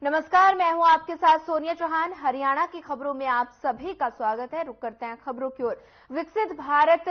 नमस्कार, मैं हूं आपके साथ सोनिया चौहान। हरियाणा की खबरों में आप सभी का स्वागत है। रुक करते हैं खबरों की ओर। विकसित भारत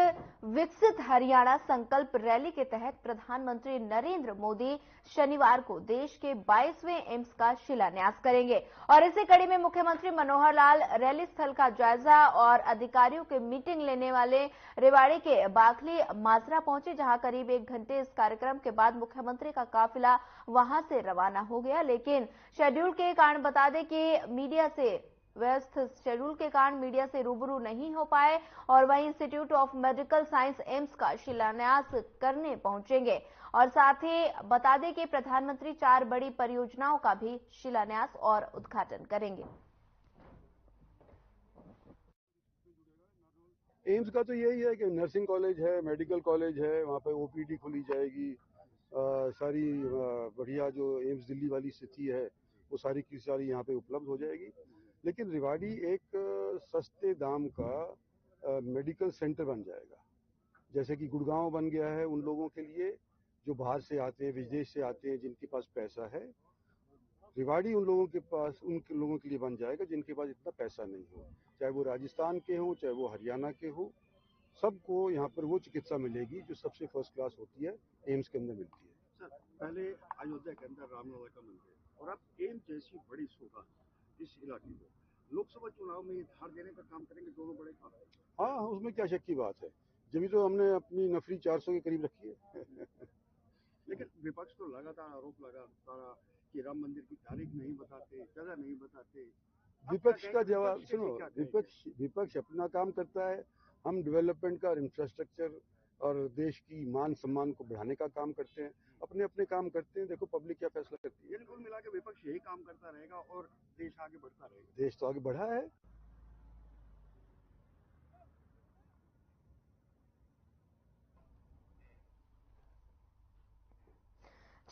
विकसित हरियाणा संकल्प रैली के तहत प्रधानमंत्री नरेंद्र मोदी शनिवार को देश के 22वें एम्स का शिलान्यास करेंगे और इसी कड़ी में मुख्यमंत्री मनोहर लाल रैली स्थल का जायजा और अधिकारियों की मीटिंग लेने वाले रेवाड़ी के बाखली माजरा पहुंचे, जहां करीब 1 घंटे इस कार्यक्रम के बाद मुख्यमंत्री का काफिला वहां से रवाना हो गया। लेकिन शेड्यूल के कारण बता दें कि मीडिया से व्यस्त शेड्यूल के कारण मीडिया से रूबरू नहीं हो पाए और वहीं institute of medical science AIIMS का शिलान्यास करने पहुंचेंगे। और साथ ही बता दें कि प्रधानमंत्री 4 बड़ी परियोजनाओं का भी शिलान्यास और उद्घाटन करेंगे। एम्स का तो यही है कि नर्सिंग कॉलेज है, मेडिकल कॉलेज है, वहाँ पे ओपीडी खोली जाएगी। सारी बढ़िया जो एम्स दिल्ली वाली स्थिति है वो सारी की सारी यहाँ पे उपलब्ध हो जाएगी। लेकिन रेवाड़ी एक सस्ते दाम का मेडिकल सेंटर बन जाएगा, जैसे कि गुड़गांव बन गया है उन लोगों के लिए जो बाहर से आते हैं, विदेश से आते हैं, जिनके पास पैसा है। रेवाड़ी उन लोगों के लिए बन जाएगा जिनके पास इतना पैसा नहीं हो, चाहे वो राजस्थान के हों, चाहे वो हरियाणा के हो, सबको यहाँ पर वो चिकित्सा मिलेगी जो सबसे फर्स्ट क्लास होती है, एम्स के अंदर मिलती है। सर, पहले अयोध्या के अंदर रामलला का मंदिर और अब एम्स जैसी बड़ी सौगात इस इलाके को लोकसभा चुनाव में धार देने का काम करेंगे दोनों बड़े काम। हाँ, उसमें क्या शक की बात है, जब तो हमने अपनी नफरी 400 के करीब रखी है। लेकिन विपक्ष तो लगातार आरोप लगाता रहा कि राम मंदिर की तारीख नहीं बताते, जगह नहीं बताते। विपक्ष का जवाब सुनो, विपक्ष अपना काम करता है, हम डेवलपमेंट का और इंफ्रास्ट्रक्चर और देश की मान सम्मान को बढ़ाने का काम करते हैं, अपने अपने काम करते हैं। देखो पब्लिक क्या फैसला करती है। यानी कुल मिला के विपक्ष यही काम करता रहेगा और देश आगे बढ़ता रहेगा। देश तो आगे बढ़ा है।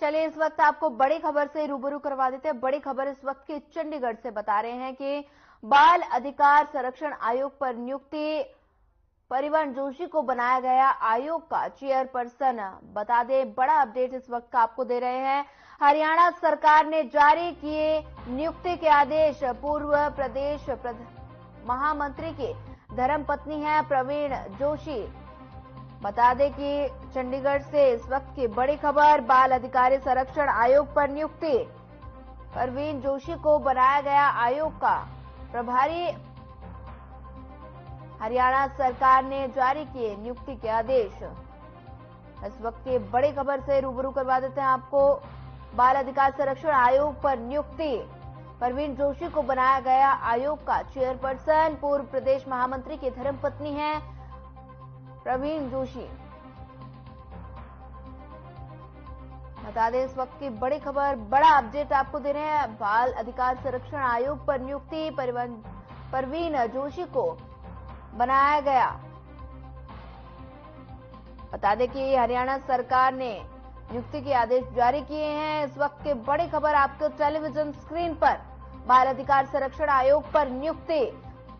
चलिए, इस वक्त आपको बड़ी खबर से रूबरू करवा देते हैं। बड़ी खबर इस वक्त की चंडीगढ़ से बता रहे हैं कि बाल अधिकार संरक्षण आयोग पर नियुक्ति, परिवहन जोशी को बनाया गया आयोग का चेयरपर्सन। बता दें, बड़ा अपडेट इस वक्त का आपको दे रहे हैं। हरियाणा सरकार ने जारी किए नियुक्ति के आदेश। पूर्व प्रदेश महामंत्री की धर्मपत्नी है प्रवीण जोशी। बता दें कि चंडीगढ़ से इस वक्त की बड़ी खबर, बाल अधिकारी संरक्षण आयोग पर नियुक्ति, प्रवीण जोशी को बनाया गया आयोग का प्रभारी। हरियाणा सरकार ने जारी किए नियुक्ति के आदेश। इस वक्त की बड़ी खबर से रूबरू करवा देते हैं आपको। बाल अधिकार संरक्षण आयोग पर नियुक्ति, प्रवीण जोशी को बनाया गया आयोग का चेयरपर्सन। पूर्व प्रदेश महामंत्री की धर्मपत्नी है प्रवीण जोशी। बता दें, इस वक्त की बड़ी खबर, बड़ा अपडेट आपको दे रहे हैं। बाल अधिकार संरक्षण आयोग पर नियुक्ति, प्रवीण जोशी को बनाया गया। बता दें कि हरियाणा सरकार ने नियुक्ति के आदेश जारी किए हैं। इस वक्त की बड़ी खबर आपको टेलीविजन स्क्रीन पर, बाल अधिकार संरक्षण आयोग पर नियुक्ति,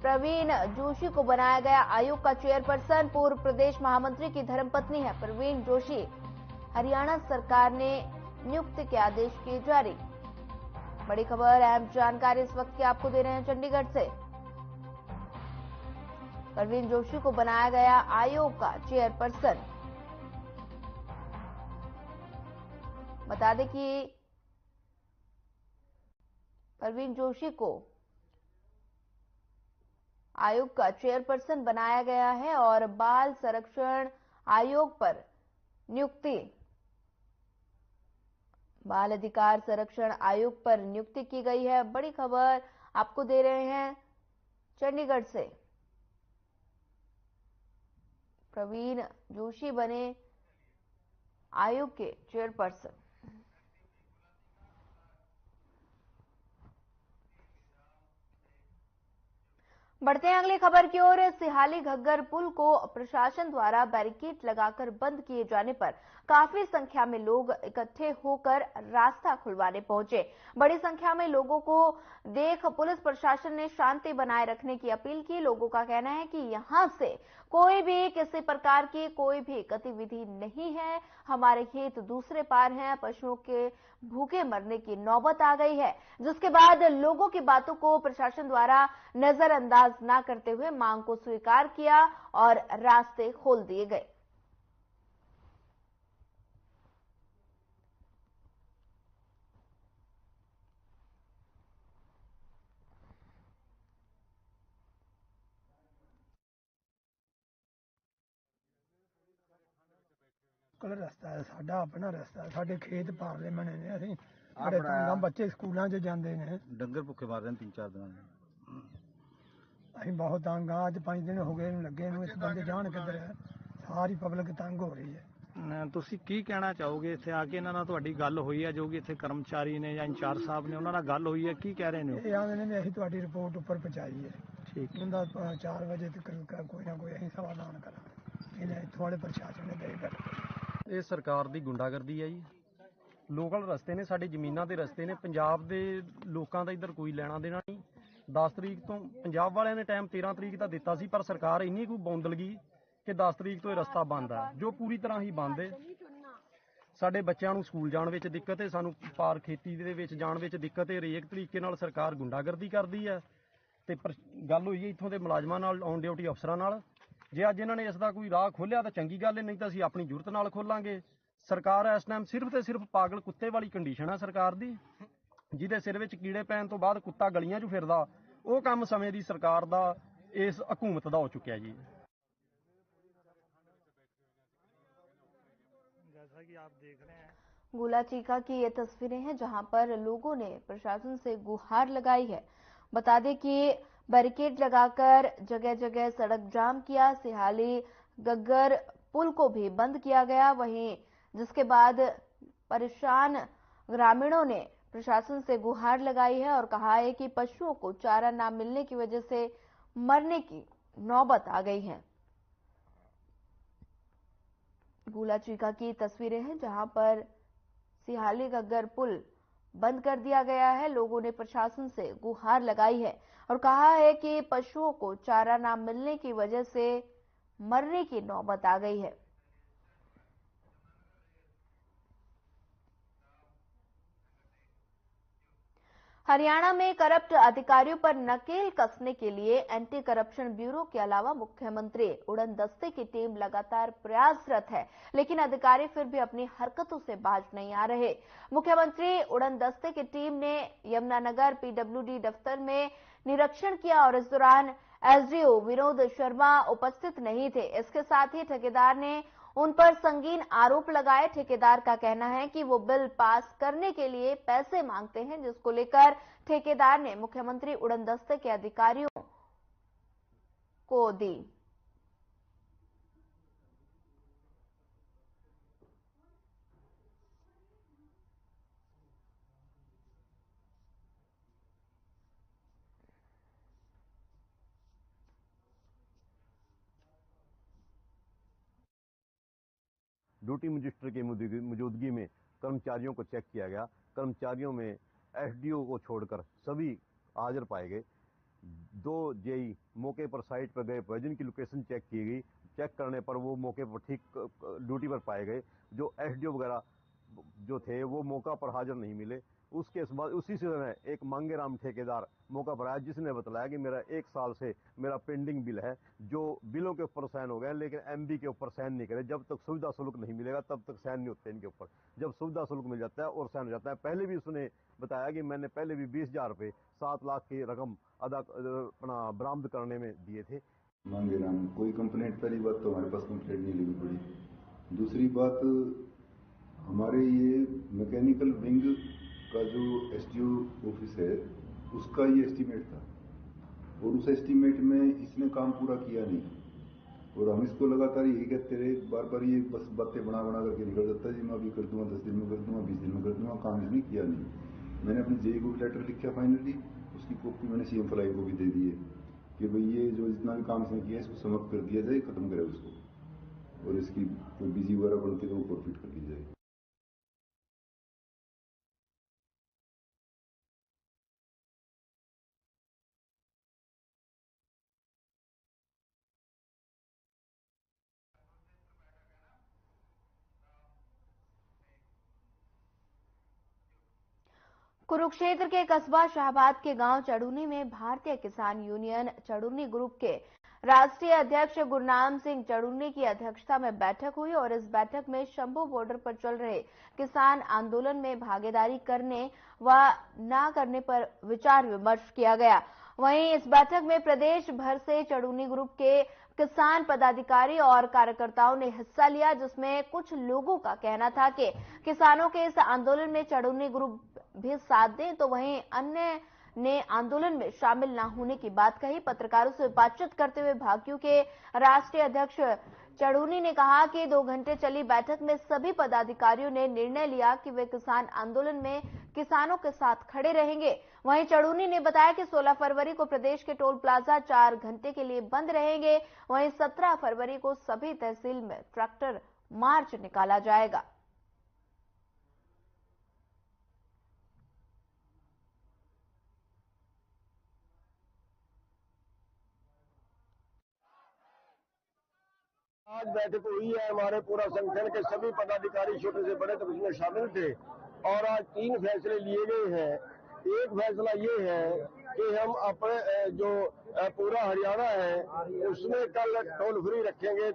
प्रवीण जोशी को बनाया गया आयोग का चेयरपर्सन। पूर्व प्रदेश महामंत्री की धर्मपत्नी है प्रवीण जोशी। हरियाणा सरकार ने नियुक्ति के आदेश किए जारी। बड़ी खबर, अहम जानकारी इस वक्त की आपको दे रहे हैं चंडीगढ़ से। प्रवीण जोशी को बनाया गया आयोग का चेयरपर्सन। बता दें कि प्रवीण जोशी को आयोग का चेयरपर्सन बनाया गया है और बाल संरक्षण आयोग पर नियुक्ति, बाल अधिकार संरक्षण आयोग पर नियुक्ति की गई है। बड़ी खबर आपको दे रहे हैं चंडीगढ़ से। प्रवीण जोशी बने आयोग के चेयरपर्सन। बढ़ते हैं अगली खबर की ओर। सिहाली घग्गर पुल को प्रशासन द्वारा बैरिकेड लगाकर बंद किए जाने पर काफी संख्या में लोग इकट्ठे होकर रास्ता खुलवाने पहुंचे। बड़ी संख्या में लोगों को देख पुलिस प्रशासन ने शांति बनाए रखने की अपील की। लोगों का कहना है कि यहां से कोई भी किसी प्रकार की कोई भी गतिविधि नहीं है। हमारे खेत दूसरे पार हैं। पशुओं के भूखे मरने की नौबत आ गई है, जिसके बाद लोगों की बातों को प्रशासन द्वारा नजरअंदाज न करते हुए मांग को स्वीकार किया और रास्ते खोल दिए गए। कल रस्ता है साडा अपना रस्ता है साडे खेत पारले मने ने ਅਸੀਂ बड़े तंगा बच्चे स्कूलों 'ਚ ਜਾਂਦੇ ਨੇ डंगर भुखे मार रहे हैं 3-4 दिन ਅਸੀਂ बहुत तंग आज 5 दिन हो गए ਲੱਗੇ ਨੂੰ ਇਸ ਬੰਦੇ ਜਾਣ ਕਿੱਧਰ ਹੈ ਸਾਰੀ ਪਬਲਿਕ ਤੰਗ ਹੋ ਰਹੀ ਹੈ। ਤੁਸੀਂ ਕੀ ਕਹਿਣਾ ਚਾਹੋਗੇ ਇੱਥੇ ਆ ਕੇ ਇਹਨਾਂ ਨਾਲ ਤੁਹਾਡੀ ਗੱਲ ਹੋਈ ਹੈ ਜੋ ਕਿ ਇੱਥੇ ਕਰਮਚਾਰੀ ਨੇ ਜਾਂ ਇੰਚਾਰਜ ਸਾਹਿਬ ਨੇ ਉਹਨਾਂ ਨਾਲ ਗੱਲ ਹੋਈ ਹੈ ਕੀ ਕਹਿ ਰਹੇ ਨੇ ਇਹ ਆਂਦੇ ਨੇ ਅਸੀਂ ਤੁਹਾਡੀ ਰਿਪੋਰਟ ਉੱਪਰ ਪਹੁੰਚਾਈ ਹੈ ਠੀਕ ਹੁੰਦਾ 4 ਵਜੇ ਤੱਕ ਕੋਈ ਨਾ ਕੋਈ ਅਸੀਂ ਸਮਾਧਾਨ ਕਰਾਂਗੇ ਇਹਨੇ ਇੱਥੋਂ ਵਾਲੇ ਪ੍ਰਸ਼ਾਸਨ ਨੇ ਦੇ ਗੱਲ ਇਹ ਸਰਕਾਰ ਦੀ ਗੁੰਡਾਗਰਦੀ ਹੈ ਜੀ। ਲੋਕਲ ਰਸਤੇ ਨੇ ਸਾਡੇ ਜ਼ਮੀਨਾਂ ਦੇ ਰਸਤੇ ਨੇ ਪੰਜਾਬ ਦੇ ਲੋਕਾਂ ਦਾ ਇੱਧਰ ਕੋਈ ਲੈਣਾ ਦੇਣਾ ਨਹੀਂ। 10 ਤਰੀਕ ਤੋਂ ਪੰਜਾਬ ਵਾਲਿਆਂ ਨੇ ਟਾਈਮ 13 ਤਰੀਕ ਦਾ ਦਿੱਤਾ ਸੀ ਪਰ ਸਰਕਾਰ ਇੰਨੀ ਕੁ ਬੌਂਦਲਗੀ ਕਿ 10 ਤਰੀਕ ਤੋਂ ਇਹ ਰਸਤਾ ਬੰਦ ਹੈ ਜੋ ਪੂਰੀ ਤਰ੍ਹਾਂ ਹੀ ਬੰਦ ਹੈ। ਸਾਡੇ ਬੱਚਿਆਂ ਨੂੰ ਸਕੂਲ ਜਾਣ ਵਿੱਚ ਦਿੱਕਤ ਹੈ, ਸਾਨੂੰ ਪਾਰ ਖੇਤੀ ਦੇ ਵਿੱਚ ਜਾਣ ਵਿੱਚ ਦਿੱਕਤ ਹੈ। ਹਰੇਕ ਤਰੀਕੇ ਨਾਲ ਸਰਕਾਰ ਗੁੰਡਾਗਰਦੀ ਕਰਦੀ ਹੈ ਤੇ ਗੱਲ ਹੋਈ ਹੈ ਇੱਥੋਂ ਦੇ ਮੁਲਾਜ਼ਮਾਂ ਨਾਲ ਔਨ ਡਿਊਟੀ ਅਫਸਰਾਂ ਨਾਲ। ਜੇ ਅੱਜ ਇਹਨਾਂ ਨੇ ਇਸ ਦਾ ਕੋਈ ਰਾਹ ਖੋਲ੍ਹਿਆ ਤਾਂ ਚੰਗੀ ਗੱਲ ਹੈ, ਨਹੀਂ ਤਾਂ ਅਸੀਂ ਆਪਣੀ ਜ਼ਰੂਰਤ ਨਾਲ ਖੋਲਾਂਗੇ। ਸਰਕਾਰ ਇਸ ਟਾਈਮ ਸਿਰਫ ਤੇ ਸਿਰਫ ਪਾਗਲ ਕੁੱਤੇ ਵਾਲੀ ਕੰਡੀਸ਼ਨ ਹੈ ਸਰਕਾਰ ਦੀ, ਜਿਹਦੇ ਸਿਰ ਵਿੱਚ ਕੀੜੇ ਪੈਣ ਤੋਂ ਬਾਅਦ ਕੁੱਤਾ ਗਲੀਆਂ 'ਚ ਫਿਰਦਾ। ਉਹ ਕੰਮ ਸਮੇਂ ਦੀ ਸਰਕਾਰ ਦਾ ਇਸ ਹਕੂਮਤ ਦਾ ਹੋ ਚੁੱਕਿਆ ਜੀ। जैसा कि आप देख रहे हैं गोला चीका की ये तस्वीरें हैं जहां पर लोगों ने प्रशासन से गुहार लगाई है। बता दें कि बैरिकेड लगाकर जगह जगह सड़क जाम किया, सिहाली गग्गर पुल को भी बंद किया गया। वहीं जिसके बाद परेशान ग्रामीणों ने प्रशासन से गुहार लगाई है और कहा है कि पशुओं को चारा न मिलने की वजह से मरने की नौबत आ गई है। गोला चीका की तस्वीरें हैं जहां पर सिहाली गग्गर पुल बंद कर दिया गया है। लोगों ने प्रशासन से गुहार लगाई है और कहा है कि पशुओं को चारा न मिलने की वजह से मरने की नौबत आ गई है। हरियाणा में करप्ट अधिकारियों पर नकेल कसने के लिए एंटी करप्शन ब्यूरो के अलावा मुख्यमंत्री उड़न दस्ते की टीम लगातार प्रयासरत है, लेकिन अधिकारी फिर भी अपनी हरकतों से बाज नहीं आ रहे। मुख्यमंत्री उड़न दस्ते की टीम ने यमुनानगर पीडब्ल्यूडी दफ्तर में निरीक्षण किया और इस दौरान एसडीओ विनोद शर्मा उपस्थित नहीं थे। इसके साथ ही ठेकेदार ने उन पर संगीन आरोप लगाए। ठेकेदार का कहना है कि वो बिल पास करने के लिए पैसे मांगते हैं, जिसको लेकर ठेकेदार ने मुख्यमंत्री उड़न दस्ते के अधिकारियों को दी। ड्यूटी मजिस्ट्रेट की मौजूदगी में कर्मचारियों को चेक किया गया। कर्मचारियों में एसडीओ को छोड़कर सभी हाजिर पाए गए। 2 जेई मौके पर साइट पर गए, भोजन की लोकेशन चेक की गई। चेक करने पर वो मौके पर ठीक ड्यूटी पर पाए गए। जो एसडीओ वगैरह जो थे वो मौका पर हाजिर नहीं मिले। उसके बाद उसी समय एक मांगेराम ठेकेदार मौका पर आया, जिसने बताया कि मेरा 1 साल से मेरा पेंडिंग बिल है, जो बिलों के ऊपर साइन हो गए लेकिन एमबी के ऊपर साइन नहीं करे। जब तक सुविधा शुल्क नहीं मिलेगा तब तक साइन नहीं होते इनके ऊपर। जब सुविधा शुल्क मिल जाता है और साइन हो जाता है। पहले भी उसने बताया कि मैंने पहले भी 20,000 रुपये 7 लाख की रकम अपना बरामद करने में दिए थे। मांगेराम कोई कंप्लेंट, पहली बात तो हमारे पास कंप्लेंट नहीं लगी पड़ी। दूसरी बात, हमारे ये मैकेनिकल विंग का जो एसडीओ ऑफिस है उसका ये एस्टीमेट था और उस एस्टीमेट में इसने काम पूरा किया नहीं। और हम इसको लगातार यही कहते रहे, बार बार ये बस बातें बना बना करके निकल जाता है जी मैं अभी कर दूंगा, 10 दिन में कर दूंगा, 20 दिन में कर दूंगा। काम इसने किया नहीं। मैंने अपनी जेई को भी लेटर लिखा फाइनली, उसकी कॉपी मैंने सीएम फ्लाई को भी दे दी है कि भाई ये जो जितना भी काम इसने किया इसको समाप्त कर दिया जाए, खत्म करे उसको, और इसकी कोई बिजी वगैरह बनती है तो वो फॉरफिट कर दी जाए। कुरुक्षेत्र के कस्बा शाहबाद के गांव चड़ूनी में भारतीय किसान यूनियन चड़ूनी ग्रुप के राष्ट्रीय अध्यक्ष गुरनाम सिंह चड़ूनी की अध्यक्षता में बैठक हुई और इस बैठक में शंभू बॉर्डर पर चल रहे किसान आंदोलन में भागीदारी करने व न करने पर विचार विमर्श किया गया। वहीं इस बैठक में प्रदेश भर से चड़ूनी ग्रुप के किसान पदाधिकारी और कार्यकर्ताओं ने हिस्सा लिया, जिसमें कुछ लोगों का कहना था कि किसानों के इस आंदोलन में चड़ूनी ग्रुप भी साथ दें, तो वहीं अन्य ने आंदोलन में शामिल न होने की बात कही। पत्रकारों से बातचीत करते हुए भाकियू के राष्ट्रीय अध्यक्ष चड़ूनी ने कहा कि 2 घंटे चली बैठक में सभी पदाधिकारियों ने निर्णय लिया कि वे किसान आंदोलन में किसानों के साथ खड़े रहेंगे। वहीं चड़ूनी ने बताया कि 16 फरवरी को प्रदेश के टोल प्लाजा 4 घंटे के लिए बंद रहेंगे। वहीं 17 फरवरी को सभी तहसील में ट्रैक्टर मार्च निकाला जाएगा। आज बैठक हुई है, हमारे पूरा संगठन के सभी पदाधिकारी छोटे से बड़े तक उसमें शामिल थे और आज 3 फैसले लिए गए हैं। एक फैसला ये है कि हम अपने जो पूरा हरियाणा है उसमें कल टोल फ्री रखेंगे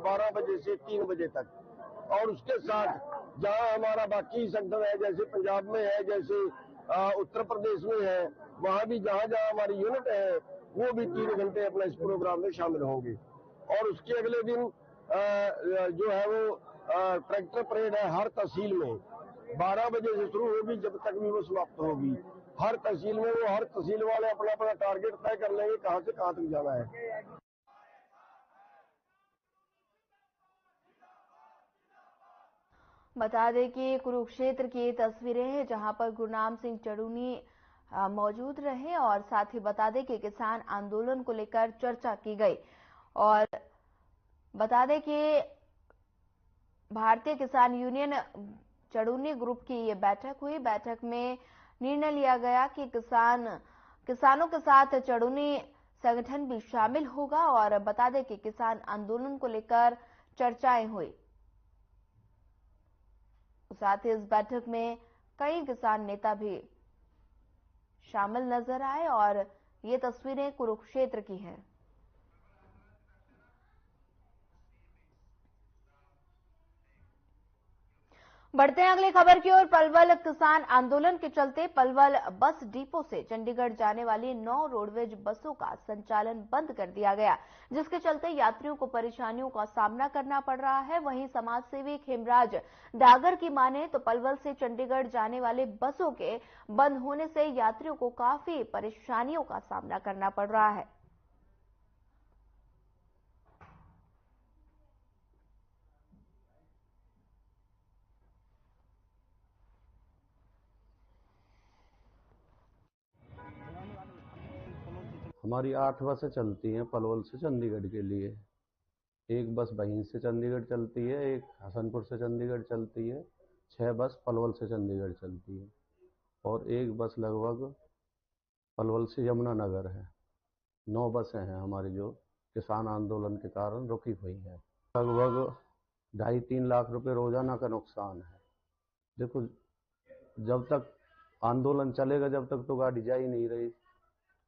12 बजे से 3 बजे तक और उसके साथ जहां हमारा बाकी संगठन है, जैसे पंजाब में है, जैसे उत्तर प्रदेश में है, वहां भी जहां जहां हमारी यूनिट है वो भी 3 घंटे अपना इस प्रोग्राम में शामिल होंगे। और उसके अगले दिन जो है वो ट्रैक्टर परेड है हर तहसील में 12 बजे से शुरू होगी, जब तक भी वो समाप्त होगी। हर तहसील में वो हर तहसील वाले अपना अपना टारगेट तय कर लेंगे कहां से कहां तक जाना है। बता दें कि कुरुक्षेत्र की तस्वीरें हैं जहां पर गुरनाम सिंह चड़ूनी मौजूद रहे और साथ ही बता दें कि किसान आंदोलन को लेकर चर्चा की गई और बता दें कि भारतीय किसान यूनियन चड़ूनी ग्रुप की ये बैठक हुई। बैठक में निर्णय लिया गया कि किसानों के साथ चड़ूनी संगठन भी शामिल होगा और बता दें कि किसान आंदोलन को लेकर चर्चाएं हुई। साथ ही इस बैठक में कई किसान नेता भी शामिल नजर आए और ये तस्वीरें कुरुक्षेत्र की हैं। बढ़ते हैं अगली खबर की ओर। पलवल किसान आंदोलन के चलते पलवल बस डिपो से चंडीगढ़ जाने वाली 9 रोडवेज बसों का संचालन बंद कर दिया गया, जिसके चलते यात्रियों को परेशानियों का सामना करना पड़ रहा है। वहीं समाज सेवी खेमराज डागर की माने तो पलवल से चंडीगढ़ जाने वाले बसों के बंद होने से यात्रियों को काफी परेशानियों का सामना करना पड़ रहा है। हमारी 8 बसें चलती हैं पलवल से चंडीगढ़ के लिए। एक बस बहिन से चंडीगढ़ चलती है, एक हसनपुर से चंडीगढ़ चलती है, 6 बस पलवल से चंडीगढ़ चलती है और एक बस लगभग पलवल से यमुनानगर है। 9 बसें हैं हमारी जो किसान आंदोलन के कारण रुकी हुई है। लगभग 2.5-3 लाख रुपए रोजाना का नुकसान है। देखो, जब तक आंदोलन चलेगा जब तक तो गाड़ी जा ही नहीं रही,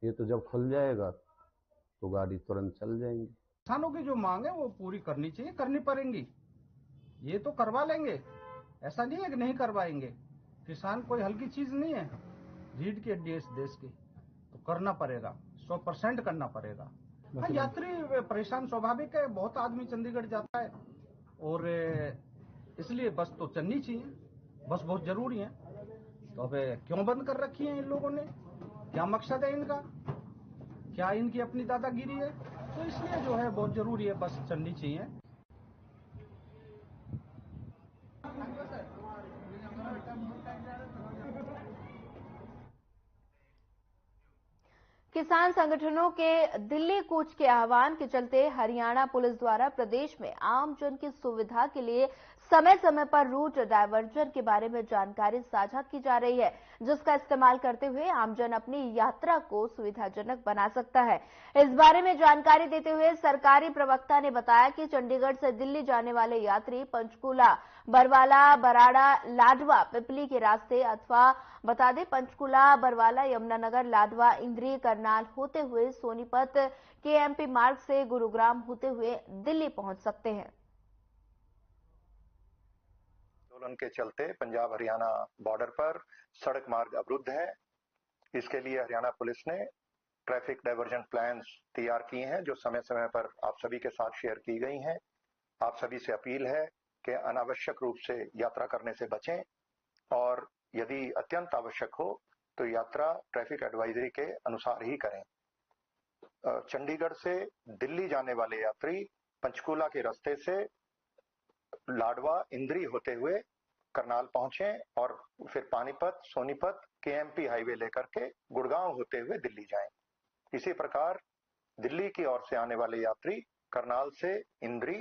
ये तो जब खुल जाएगा तो गाड़ी तुरंत चल जाएंगी। किसानों की जो मांग है वो पूरी करनी चाहिए, करनी पड़ेंगी। ये तो करवा लेंगे, ऐसा नहीं है कि नहीं करवाएंगे। किसान कोई हल्की चीज नहीं है, रीढ़ की हड्डी है इस देश की, तो करना पड़ेगा, 100% करना पड़ेगा। हाँ, यात्री परेशान स्वाभाविक है, बहुत आदमी चंडीगढ़ जाता है और इसलिए बस तो चलनी चाहिए, बस बहुत जरूरी है। तो अब क्यों बंद कर रखी है इन लोगों ने, क्या मकसद है इनका, क्या इनकी अपनी दादागिरी है? तो इसलिए जो है बहुत जरूरी है, बस चलनी चाहिए। किसान संगठनों के दिल्ली कूच के आह्वान के चलते हरियाणा पुलिस द्वारा प्रदेश में आम जन की सुविधा के लिए समय समय पर रूट डायवर्जन के बारे में जानकारी साझा की जा रही है, जिसका इस्तेमाल करते हुए आमजन अपनी यात्रा को सुविधाजनक बना सकता है। इस बारे में जानकारी देते हुए सरकारी प्रवक्ता ने बताया कि चंडीगढ़ से दिल्ली जाने वाले यात्री पंचकूला, बरवाला, बराड़ा, लाडवा, पिपली के रास्ते अथवा बता दें पंचकूला, बरवाला, यमुनानगर, लाडवा, इंद्री, करनाल होते हुए सोनीपत केएमपी मार्ग से गुरुग्राम होते हुए दिल्ली पहुंच सकते हैं। आंदोलन के चलते पंजाब हरियाणा बॉर्डर पर सड़क मार्ग अवरुद्ध है। इसके लिए हरियाणा पुलिस ने ट्रैफिक डायवर्जन प्लान्स तैयार किए हैं, जो समय समय पर आप सभी के साथ शेयर की गई हैं। आप सभी से अपील है कि अनावश्यक रूप से यात्रा करने से बचें और यदि अत्यंत आवश्यक हो तो यात्रा ट्रैफिक एडवाइजरी के अनुसार ही करें। चंडीगढ़ से दिल्ली जाने वाले यात्री पंचकूला के रास्ते से लाडवा, इंद्री होते हुए करनाल पहुंचें और फिर पानीपत, सोनीपत, केएमपी हाईवे लेकर के गुड़गांव होते हुए दिल्ली जाएं। इसी प्रकार दिल्ली की ओर से आने वाले यात्री करनाल से इंद्री,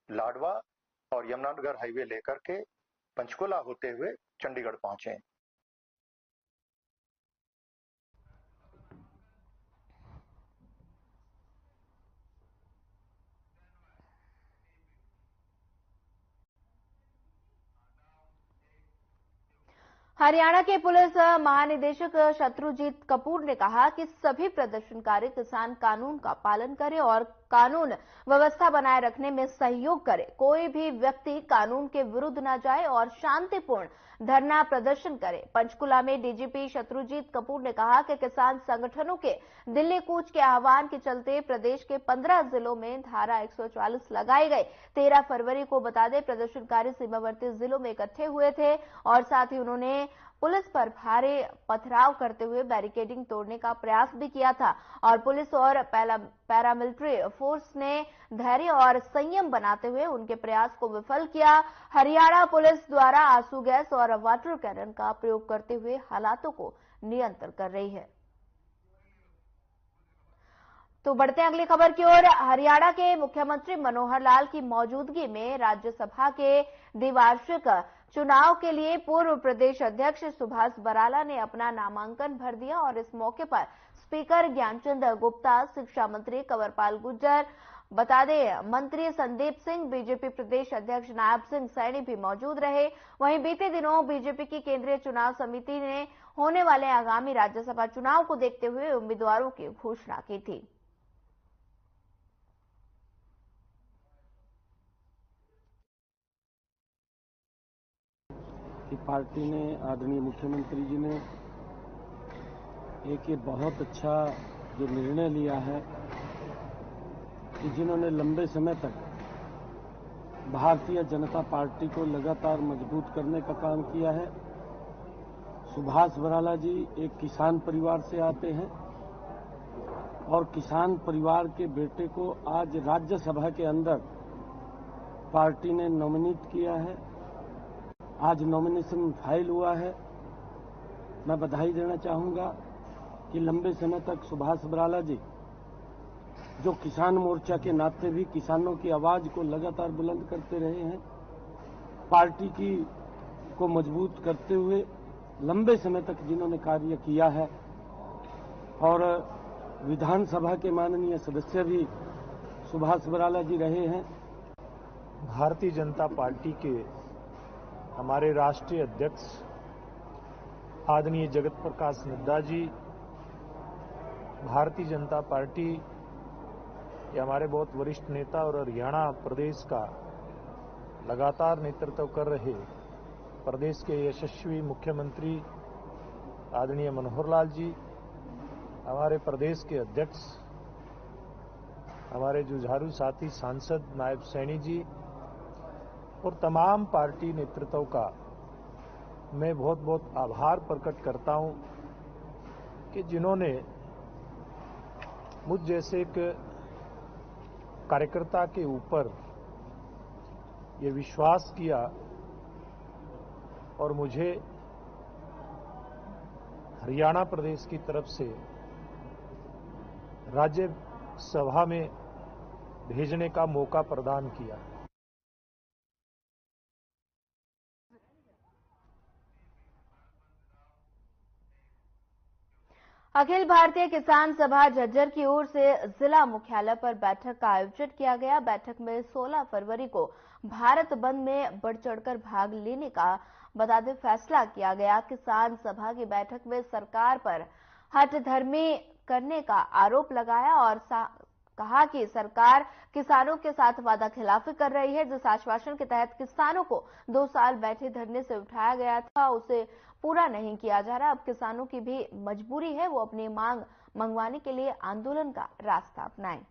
लाडवा और यमुनानगर हाईवे लेकर के पंचकूला होते हुए चंडीगढ़ पहुंचें। हरियाणा के पुलिस महानिदेशक शत्रुजीत कपूर ने कहा कि सभी प्रदर्शनकारी किसान कानून का पालन करें और कानून व्यवस्था बनाए रखने में सहयोग करें। कोई भी व्यक्ति कानून के विरुद्ध न जाए और शांतिपूर्ण धरना प्रदर्शन करे। पंचकुला में डीजीपी शत्रुजीत कपूर ने कहा कि किसान संगठनों के दिल्ली कूच के आह्वान के चलते प्रदेश के 15 जिलों में धारा 144 लगाई गई। 13 फरवरी को बता दें प्रदर्शनकारी सीमावर्ती जिलों में इकट्ठे हुए थे और साथ ही उन्होंने पुलिस पर भारी पथराव करते हुए बैरिकेडिंग तोड़ने का प्रयास भी किया था और पुलिस और पैरामिलिट्री फोर्स ने धैर्य और संयम बनाते हुए उनके प्रयास को विफल किया। हरियाणा पुलिस द्वारा आंसू गैस और वाटर कैनन का प्रयोग करते हुए हालातों को नियंत्रण कर रही है। तो बढ़ते हैं अगली खबर की ओर। हरियाणा के मुख्यमंत्री मनोहर लाल की मौजूदगी में राज्यसभा के द्विवार्षिक चुनाव के लिए पूर्व प्रदेश अध्यक्ष सुभाष बराला ने अपना नामांकन भर दिया और इस मौके पर स्पीकर ज्ञानचंद गुप्ता, शिक्षा मंत्री कंवरपाल गुर्जर, बता दें मंत्री संदीप सिंह, बीजेपी प्रदेश अध्यक्ष नायब सिंह सैनी भी मौजूद रहे। वहीं बीते दिनों बीजेपी की केंद्रीय चुनाव समिति ने होने वाले आगामी राज्यसभा चुनाव को देखते हुए उम्मीदवारों की घोषणा की थी। कि पार्टी ने, आदरणीय मुख्यमंत्री जी ने एक ये बहुत अच्छा जो निर्णय लिया है कि जिन्होंने लंबे समय तक भारतीय जनता पार्टी को लगातार मजबूत करने का काम किया है। सुभाष बराला जी एक किसान परिवार से आते हैं और किसान परिवार के बेटे को आज राज्यसभा के अंदर पार्टी ने नॉमिनेट किया है। आज नॉमिनेशन फाइल हुआ है। मैं बधाई देना चाहूंगा कि लंबे समय तक सुभाष बराला जी जो किसान मोर्चा के नाते भी किसानों की आवाज को लगातार बुलंद करते रहे हैं, पार्टी को मजबूत करते हुए लंबे समय तक जिन्होंने कार्य किया है और विधानसभा के माननीय सदस्य भी सुभाष बराला जी रहे हैं। भारतीय जनता पार्टी के हमारे राष्ट्रीय अध्यक्ष आदरणीय जगत प्रकाश नड्डा जी, भारतीय जनता पार्टी के हमारे बहुत वरिष्ठ नेता और हरियाणा प्रदेश का लगातार नेतृत्व कर रहे प्रदेश के यशस्वी मुख्यमंत्री आदरणीय मनोहर लाल जी, हमारे प्रदेश के अध्यक्ष हमारे जुझारू साथी सांसद नायब सैनी जी और तमाम पार्टी नेतृत्व का मैं बहुत बहुत आभार प्रकट करता हूं कि जिन्होंने मुझ जैसे एक कार्यकर्ता के ऊपर ये विश्वास किया और मुझे हरियाणा प्रदेश की तरफ से राज्यसभा में भेजने का मौका प्रदान किया। अखिल भारतीय किसान सभा झज्जर की ओर से जिला मुख्यालय पर बैठक का आयोजन किया गया। बैठक में 16 फरवरी को भारत बंद में बढ़ चढ़कर भाग लेने का बताते फैसला किया गया। किसान सभा की बैठक में सरकार पर हठधर्मी करने का आरोप लगाया और कहा कि सरकार किसानों के साथ वादा खिलाफी कर रही है। जिस आश्वासन के तहत किसानों को 2 साल बैठे धरने से उठाया गया था, उसे पूरा नहीं किया जा रहा। अब किसानों की भी मजबूरी है, वो अपनी मांग मंगवाने के लिए आंदोलन का रास्ता अपनाएं।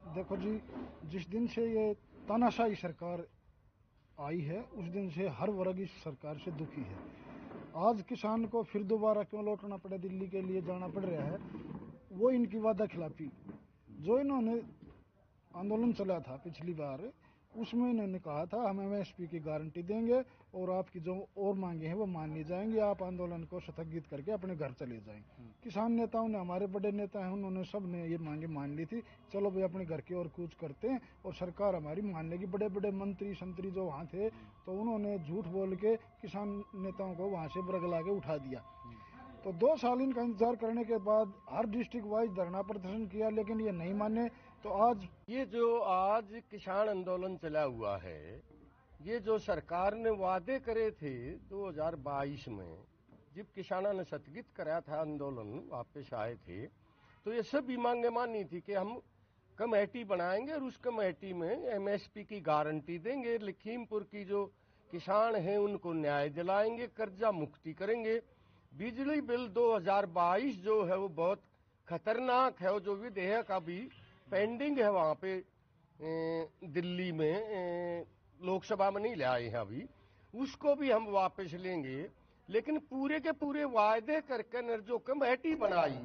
देखो जी, जिस दिन से ये तानाशाही सरकार आई है उस दिन से हर वर्ग इस सरकार से दुखी है। आज किसान को फिर दोबारा क्यों लौटना पड़े, दिल्ली के लिए जाना पड़ रहा है, वो इनकी वादा खिलाफी। जो इन्होंने आंदोलन चला था पिछली बार, उसमें इन्होंने कहा था हम एमएसपी की गारंटी देंगे और आपकी जो और मांगे हैं वो मान ली जाएंगी, आप आंदोलन को स्थगित करके अपने घर चले जाएं। किसान नेताओं ने, हमारे बड़े नेता हैं, उन्होंने सब ने ये मांगे मान ली थी, चलो भाई अपने घर की ओर कूच करते हैं और सरकार हमारी मान लेगी। बड़े बड़े मंत्री संतरी जो वहाँ थे तो उन्होंने झूठ बोल के किसान नेताओं को वहाँ से बरगला के उठा दिया। तो 2 साल इनका इंतजार करने के बाद हर डिस्ट्रिक्ट वाइज धरना प्रदर्शन किया, लेकिन ये नहीं माने। तो आज ये जो आज किसान आंदोलन चला हुआ है, ये जो सरकार ने वादे करे थे 2022 में, जब किसानों ने स्थगित कराया था आंदोलन, वापस आए थे, तो ये सभी मांगे मानी थी कि हम कमेटी बनाएंगे और उस कमेटी में एमएसपी की गारंटी देंगे, लखीमपुर की जो किसान हैं उनको न्याय दिलाएंगे, कर्जा मुक्ति करेंगे। बिजली बिल 2022 जो है वो बहुत खतरनाक है, वो जो विधेयक अभी पेंडिंग है वहाँ पे दिल्ली में, लोकसभा में नहीं ले आए हैं अभी, उसको भी हम वापस लेंगे। लेकिन पूरे के पूरे वायदे करके जो कमेटी बनाई।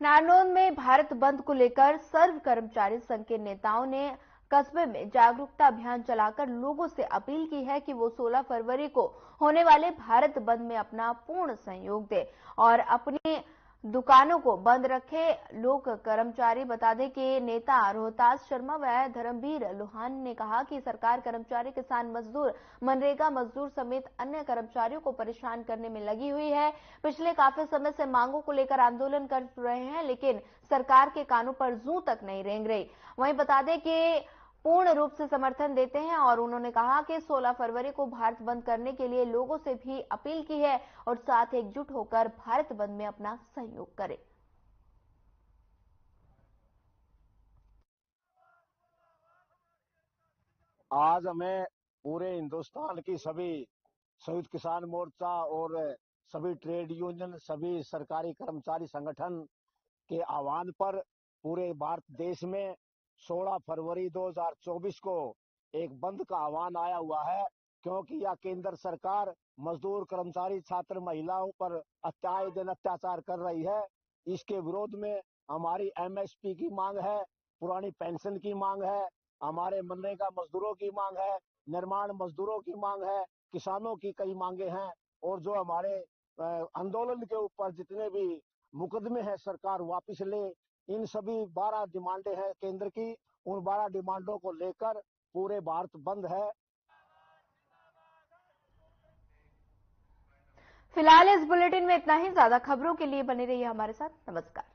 नारनौंद में भारत बंद को लेकर सर्व कर्मचारी संघ के नेताओं ने कस्बे में जागरूकता अभियान चलाकर लोगों से अपील की है कि वो 16 फरवरी को होने वाले भारत बंद में अपना पूर्ण सहयोग दें और अपनी दुकानों को बंद रखे। लोक कर्मचारी बता दें कि नेता रोहतास शर्मा व धर्मवीर लोहान ने कहा कि सरकार कर्मचारी, किसान मजदूर, मनरेगा मजदूर समेत अन्य कर्मचारियों को परेशान करने में लगी हुई है। पिछले काफी समय से मांगों को लेकर आंदोलन कर रहे हैं, लेकिन सरकार के कानों पर जू तक नहीं रेंग रही। वहीं बता दें कि पूर्ण रूप से समर्थन देते हैं और उन्होंने कहा कि 16 फरवरी को भारत बंद करने के लिए लोगों से भी अपील की है और साथ एकजुट होकर भारत बंद में अपना सहयोग करें। आज हमें पूरे हिंदुस्तान की सभी संयुक्त किसान मोर्चा और सभी ट्रेड यूनियन, सभी सरकारी कर्मचारी संगठन के आह्वान पर पूरे भारत देश में 16 फरवरी 2024 को एक बंद का आह्वान आया हुआ है, क्योंकि यह केंद्र सरकार मजदूर, कर्मचारी, छात्र, महिलाओं पर अत्याचार कर रही है। इसके विरोध में हमारी एमएसपी की मांग है, पुरानी पेंशन की मांग है, हमारे मनरेगा मजदूरों की मांग है, निर्माण मजदूरों की मांग है, किसानों की कई मांगे हैं। और जो हमारे आंदोलन के ऊपर जितने भी मुकदमे हैं सरकार वापस ले। इन सभी 12 डिमांडें हैं केंद्र की, उन 12 डिमांडों को लेकर पूरे भारत बंद है। फिलहाल इस बुलेटिन में इतना ही। ज्यादा खबरों के लिए बने रहिए हमारे साथ। नमस्कार।